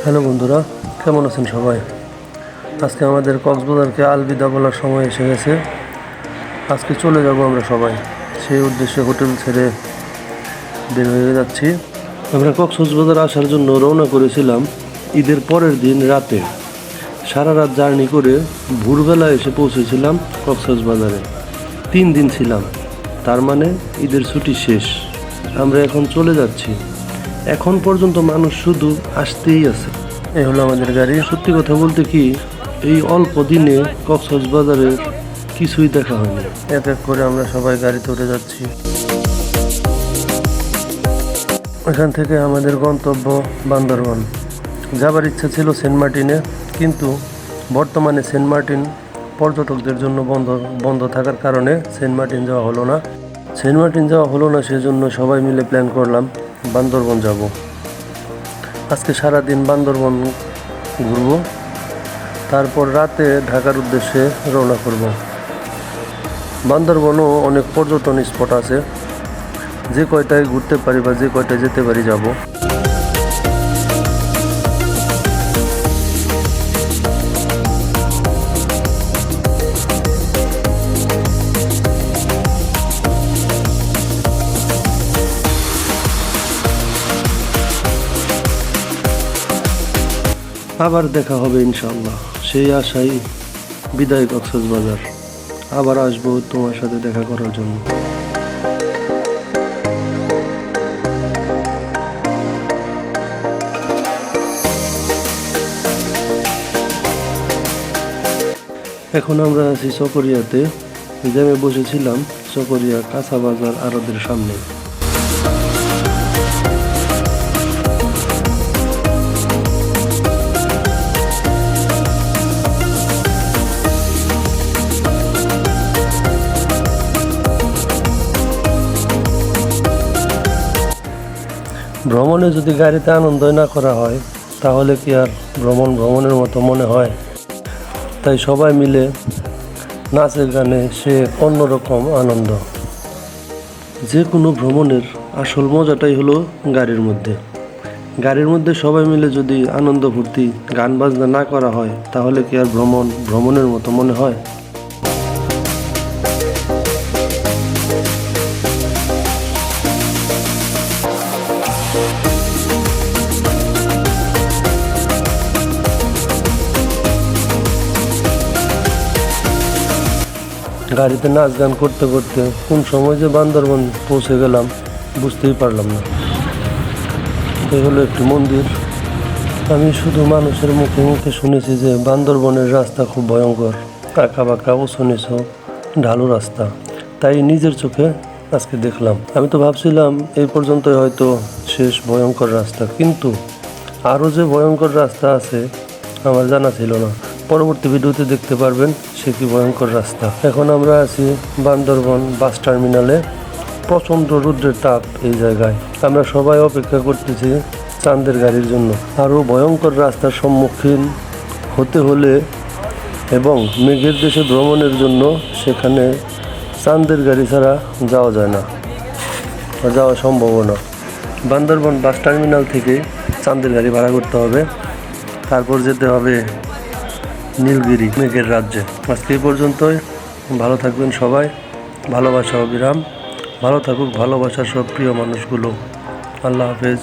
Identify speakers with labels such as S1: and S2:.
S1: Hello বন্ধুরা, কেমন আছেন সবাই? আজকে আমাদের কক্সবাজারকে আলবিদা বলার সময় এসে গেছে। আজকে চলে যাব আমরা সবাই, সেই উদ্দেশ্যে হোটেল ছেড়ে বের হয়ে যাচ্ছি। আমরা কক্সবাজার আসার জন্য রওনা করেছিলাম ঈদের পরের দিন রাতে। সারা রাত জার্নি করে ভোরবেলা এসে পৌঁছেছিলাম কক্সবাজারে। 3 দিন ছিলাম, তার মানে ঈদের ছুটি শেষ। আমরা এখন চলে যাচ্ছি। এখন পর্যন্ত মানুষ শুধু আসতেই আছে। এই হলো আমাদের গাড়ি। সত্যি কথা বলতে কি, এই অল্প দিনে কক্সবাজারের কিছুই দেখা হয়নি। এক এক করে আমরা সবাই গাড়িতে উঠে যাচ্ছি। এখান থেকে আমাদের গন্তব্য বান্দরবান। যাবার ইচ্ছা ছিল সেন্ট মার্টিনে, কিন্তু বর্তমানে সেন্ট মার্টিন পর্যটকদের জন্য বন্ধ থাকার কারণে সেন্ট মার্টিন যাওয়া হলো না। সেজন্য সবাই মিলে প্ল্যান করলাম বান্দরবান যাব। আজকে সারাদিন বান্দরবান ঘুরবো, তারপর রাতে ঢাকার উদ্দেশ্যে রওনা করব। বান্দরবানও অনেক পর্যটন স্পট আছে, যে কয়টায় ঘুরতে পারি বা যে কয়টায় যেতে পারি যাব। আবার দেখা হবে ইনশাআল্লাহ, সেই আশাই বিদায় কক্সবাজার। আবার আসবো তোমার সাথে দেখা করার জন্য। এখন আমরা আছি চকরিয়াতে। যে আমি বসেছিলাম চকরিয়া কাঁচা বাজার আড়তের সামনে। ভ্রমণে যদি গাড়িতে আনন্দ না করা হয়, তাহলে কি আর ভ্রমণের মতো মনে হয়? তাই সবাই মিলে নাচে গানে সে অন্যরকম আনন্দ। যে কোনো ভ্রমণের আসল মজাটাই হলো গাড়ির মধ্যে সবাই মিলে যদি আনন্দ ফুর্তি গান বাজনা না করা হয়, তাহলে কি আর ভ্রমণের মতো মনে হয়? গাড়িতে নাচ গান করতে করতে কোন সময় যে বান্দরবান পৌঁছে গেলাম বুঝতেই পারলাম না। এই হলো একটি মন্দির। আমি শুধু মানুষের মুখে মুখে শুনেছি যে বান্দরবনের রাস্তা খুব ভয়ঙ্কর, আঁকা বাঁকা উঁচু নিচু ঢালু রাস্তা, তাই নিজের চোখে আজকে দেখলাম। আমি তো ভাবছিলাম এই পর্যন্তই হয়তো শেষ ভয়ঙ্কর রাস্তা, কিন্তু আরও যে ভয়ঙ্কর রাস্তা আছে আমার জানা ছিল না। পরবর্তী ভিডিওতে দেখতে পারবেন সে কি ভয়ঙ্কর রাস্তা। এখন আমরা আছি বান্দরবান বাস টার্মিনালে। প্রচণ্ড রৌদ্রের তাপ এই জায়গায়। আমরা সবাই অপেক্ষা করতেছি চাঁদের গাড়ির জন্য। আরও ভয়ঙ্কর রাস্তার সম্মুখীন হতে হলে এবং মেঘের দেশে ভ্রমণের জন্য সেখানে চাঁদের গাড়ি ছাড়া যাওয়া যায় না, যাওয়া সম্ভব না। বান্দরবান বাস টার্মিনাল থেকে চাঁদের গাড়ি ভাড়া করতে হবে, তারপর যেতে হবে নীলগিরি মেঘের রাজ্যে। আজকে এই পর্যন্তই। ভালো থাকবেন সবাই। ভালোবাসা অবিরাম। ভালো থাকুক ভালোবাসার সব প্রিয় মানুষগুলো। আল্লাহ হাফেজ।